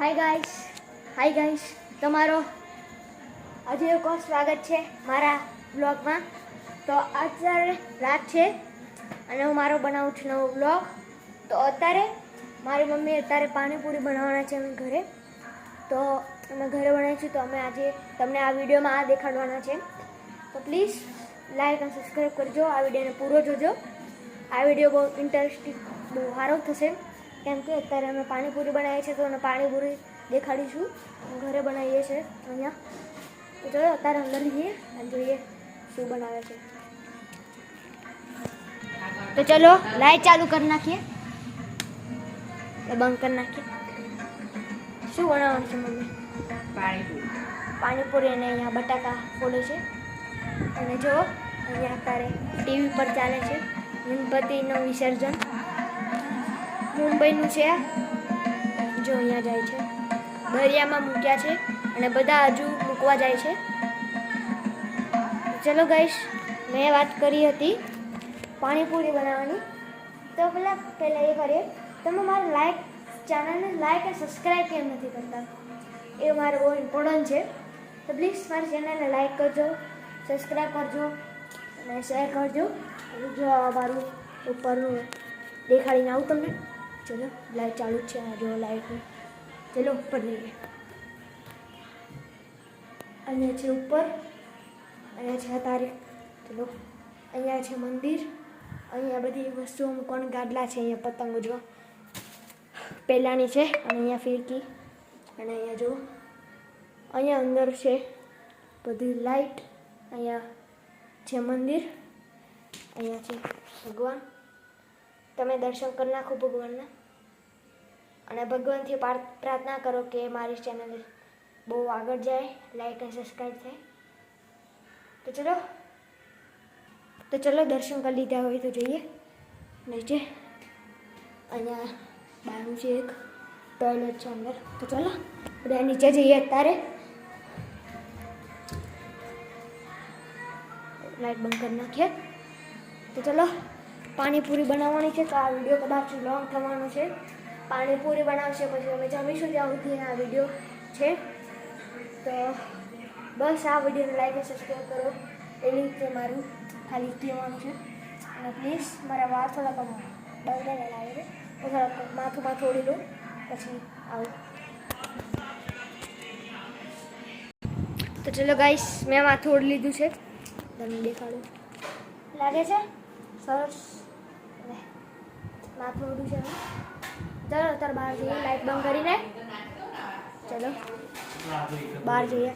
Hi guys તમારો આજે એક સ્વાગત છે મારા બ્લોગમાં. તો અત્યારે રાત છે અને હું મારો બનાવું છું નવો બ્લોગ. તો અત્યારે મારી મમ્મી અત્યારે પાણીપુરી બનાવવાના છે અમે ઘરે. તો અમે ઘરે બનાવીશું તો અમે આજે તમને આ વિડીયોમાં આ દેખાડવાના છે. તો પ્લીઝ લાઈક અને સબસ્ક્રાઈબ કરજો, આ વિડીયોને પૂરો જોજો. આ વિડીયો બહુ ઇન્ટરેસ્ટિંગ, બહુ સારો થશે કેમ કે અત્યારે અમે પાણીપુરી બનાવીએ છીએ તો અમે પાણીપુરી દેખાડીશું. ઘરે બનાવીએ છીએ અહીંયા. તો ચલો અત્યારે અંદર જઈએ અને જોઈએ શું બનાવે છે. તો ચલો લાઈટ ચાલુ કરી નાખીએ, બંધ કરી નાખીએ. શું બનાવવાનું છે મમ્મી? પાણીપુરી અને અહીંયા બટાકા ફોલે છે. અને જો અહીંયા અત્યારે ટીવી પર ચાલે છે ગણપતિનું વિસર્જન. મુંબઈનું છે, જો અહીંયા જાય છે, દરિયામાં મૂક્યા છે અને બધા હજુ મૂકવા જાય છે. ચલો ગાઈસ, મેં વાત કરી હતી પાણીપુરી બનાવવાની. તો પહેલાં એ કરીએ, તમે મારા ચેનલને લાઈક અને સબસ્ક્રાઈબ કેમ નથી કરતા? એ મારે બહુ ઇમ્પોર્ટન્ટ છે. તો પ્લીઝ મારી ચેનલને લાઈક કરજો, સબસ્ક્રાઈબ કરજો અને શેર કરજો. જો મારું ઉપરનું દેખાડીને આવું તમને. ચલો લાઈટ ચાલુ જ છે, જો લાઈટની. ચલો ઉપર જઈએ. અહીંયા છે ઉપર, અહીંયા છે તારીખ. ચલો અહીંયા છે મંદિર. અહીંયા બધી વસ્તુઓ મૂકવાની ગાડલા છે. અહીંયા પતંગો જો પહેલાંની છે અને અહીંયા ફિરકી. અને અહીંયા જો અહીંયા અંદર છે બધી લાઈટ. અહીંયા છે મંદિર, અહીંયા છે ભગવાન. તમે દર્શન કરી નાખો ભગવાનના અને ભગવાનથી પ્રાર્થના કરો કે મારી ચેનલ બહુ આગળ જાય, લાઈક અને સબસ્ક્રાઈબ થાય. તો ચલો દર્શન કરી લીધા હોય તો જઈએ નીચે. અહીંયા બાનું છે એક ટોયલેટ છે અંદર. તો ચલો બધા નીચે જઈએ અત્યારે. લાઈટ બંધ કરી નાખીએ. તો ચલો પાણીપુરી બનાવવાની છે. તો આ વિડીયો કદાચ લોંગ થવાનો છે. પાણીપુરી બનાવશે પછી અમે જમીશું, ત્યાં સુધી આ વિડીયો છે. તો બસ આ વિડીયોને લાઈક અને સબસ્ક્રાઈબ કરો, એવી રીતે મારું ખાલી કહેવાનું છે. અને પ્લીઝ મારા વાળ થોડાક બગડેલા લાગે છે તો થોડાક માથું ઓળી લો પછી આવું. તો ચલો ગાઈસ, મેં માથું ઓળી લીધું છે, તમને દેખાડું. લાગે છે સરસ. માથું ઓળું છે. ચલો અત્યારે બહાર જઈએ, લાઈટ બંધ કરીને. ચલો બહાર જઈએ,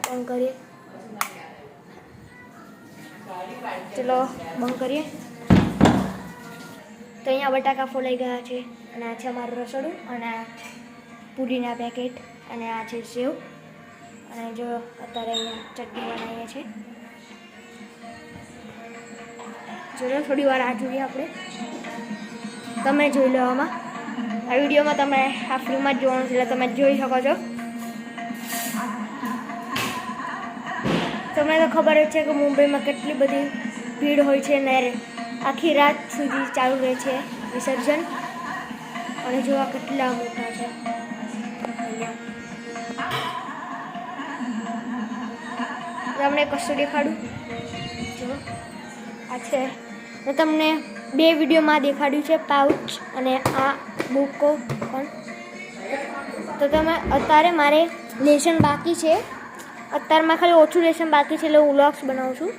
બંધ કરીએ. ચલો બંધ કરીએ. તો અહીંયા બટાકા ફોલાઈ ગયા છે અને આ છે અમારું રસોડું અને આ પૂરીના પેકેટ અને આ છે સેવ. અને જો અત્યારે અહીંયા ચટણી બનાવીએ છીએ. ચલો થોડી વાર આ જોઈએ આપણે. તમે જોઈ લો આમાં, આ વિડીયોમાં તમે આ ફિલ્મમાં જ જોવાનું છે એટલે તમે જોઈ શકો છો. તમને તો ખબર જ છે કે મુંબઈમાં કેટલી બધી ભીડ હોય છે ને આખી રાત સુધી ચાલુ રહે છે વિસર્જન. અને જોવા કેટલા મોટા છે. તમને કશું દેખાડું જો આ છે. મેં તમને 2 વિડીયોમાં દેખાડ્યું છે પાઉચ અને આ બુકો પણ. તો તમે અત્યારે મારે લેસન બાકી છે. અત્યારમાં ખાલી ઓછું લેસન બાકી છે એટલે હું વ્લોગ્સ બનાવું છું.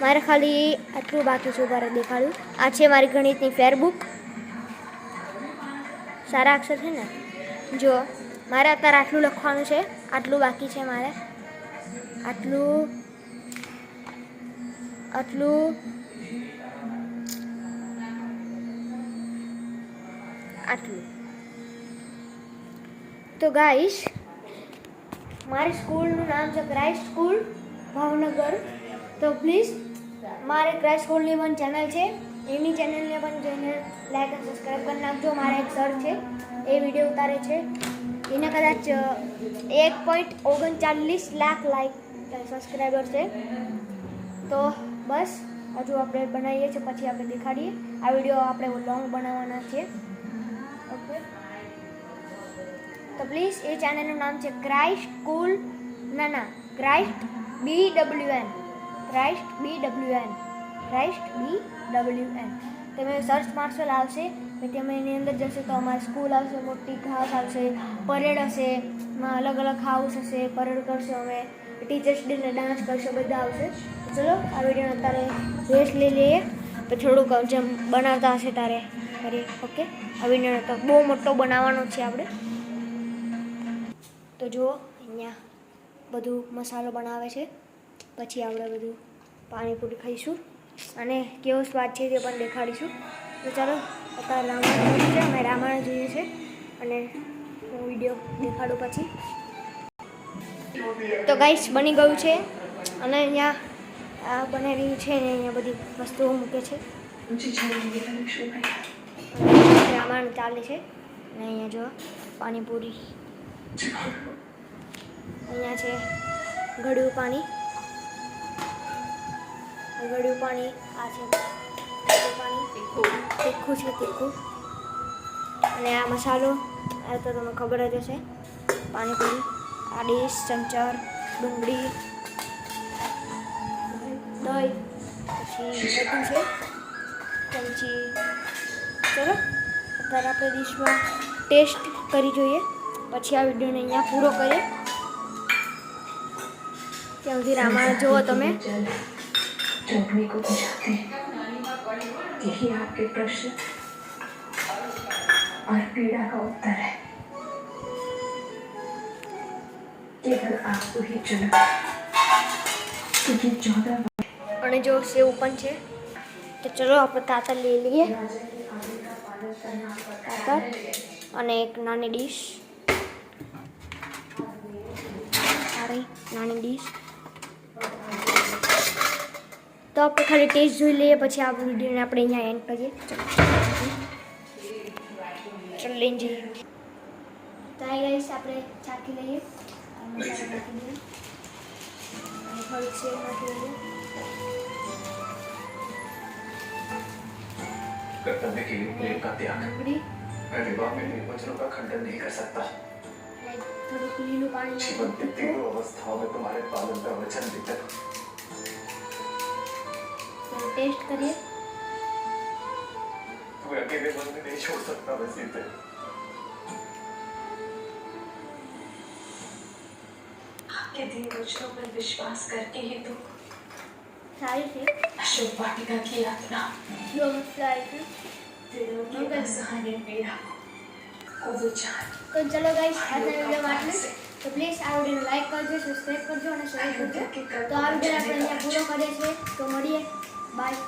મારે ખાલી આટલું બાકી છે, મારે દેખાડ્યું. આ છે મારી ગણિતની ફેરબુક. સારા અક્ષર છે ને. જો મારે અત્યારે આટલું લખવાનું છે, આટલું બાકી છે મારે. આટલું તો ગાઈસ, મારી સ્કૂલનું નામ છે ક્રાઇસ્ટ સ્કૂલ ભાવનગર. તો પ્લીઝ મારે ક્રાઇસ્ટ સ્કૂલની પણ ચેનલ છે, એની ચેનલને પણ જોઈને લાઈક અને સબસ્ક્રાઈબ કરી નાખજો. મારા એક સર છે, એ વિડીયો ઉતારે છે, એને કદાચ 1.39 લાખ લાઈક સબસ્ક્રાઈબર છે. તો બસ હજુ આપણે બનાવીએ છીએ, પછી આપણે દેખાડીએ. આ વિડીયો આપણે લોંગ બનાવવાના છે. ઓકે પ્લીઝ એ ચેનલનું નામ છે ક્રાઇસ્ટ કુલ ક્રાઇસ્ટ BWN ક્રાઇસ્ટ BWN તમે સર્ચ મારશો આવશે તમે એની અંદર જશો તો અમારી સ્કૂલ આવશે, મોટી ઘાસ આવશે, પરેડ હશે, એમાં અલગ અલગ હાઉસ હશે, પરેડ કરશો અમે, ટીચર્સ ડેને ડાન્સ કરશો, બધા આવશે. તો ચલો આ વિડીયોનો અત્યારે રેસ્ટ લઈ લઈએ તો થોડુંક જેમ બનાવતા હશે તારે કરીએ. ઓકે, આ વિડીયોનો તો બહુ મોટો બનાવવાનો છે આપણે. તો જુઓ અહીંયા બધું મસાલો બનાવે છે, પછી આપણે બધું પાણીપુરી ખાઈશું અને કેવો સ્વાદ છે તે પણ દેખાડીશું. તો ચાલો અત્યારે રામાયણ છે, અમે રામાયણ જોઈએ છે અને હું વિડીયો દેખાડું પછી. તો ગાઈસ બની ગયું છે અને અહીંયા આ બની રહ્યું છે ને અહીંયા બધી વસ્તુઓ મૂકે છે. રામાયણ ચાલે છે અને અહીંયા જો પાણીપુરી, અહીંયા છે ગળ્યું પાણી, આ છે પાણી તીખું છે, અને આ મસાલો આ તો તમને ખબર જ હશે. પાણીપુરી, આ ડીશ, ચમચર, ડુંગળી, દહીં, પછી બધું છે ચમચી. ચલો અત્યારે આપણે ડીશમાં ટેસ્ટ કરી જોઈએ, પછી આ વિડીયોને અહીંયા પૂરો કરીએ. ત્યાં સુધી રામાયણ જુઓ તમે. जगने को बुझाते हैं, यही आपके प्रश्न और पीड़ा का उत्तर है. केवल आपको ही चुना क्योंकि 14 અને જો સેવ પણ છે. તો ચલો આપણે કાતર લઈ લઈએ, કાતર અને એક નાની ડીશ, નાની ડીશ. તો આપણે ખાલી ટેસ્ટ જોઈ લઈએ, પછી આ વિડીયોને આપણે અહીંયા એન્ડ કરીએ. ચલો લઈને જઈએ. તો આવી ગઈશ, આપણે ચાખી લઈએ, મસાલો નાખી દઈએ અને થોડીક સેવ નાખી દઈએ. कर्तव्य के लिए प्रेम का त्याग. ડુંગળી, मैं विवाह में मेरे वचनों का खंडन नहीं कर सकता. થોડુંક લીલું પાણી जीवन की तीनों अवस्थाओं में तुम्हारे पालन का वचन देकर ટેસ્ટ કરીએ. तुम्हें अकेले मन में नहीं छोड़ सकता. वसीयत है आपके दिए वचनों पर विश्वास करके ही तो સારી છે, अशोक वाटिका की यात्रा જો મસ્ત સારી છે. दिलों की असहाय पीड़ा को विचार. તો ચલો ગાઈસ આજના વિડીયોમાં આટલું. તો પ્લીઝ આ વિડીયોને લાઈક કરજો, સબસ્ક્રાઈબ કરજો અને શેર કરજો. તો આ વિડીયો આપણે અહીંયા પૂરો કરીએ છીએ. તો મળીએ, બાય.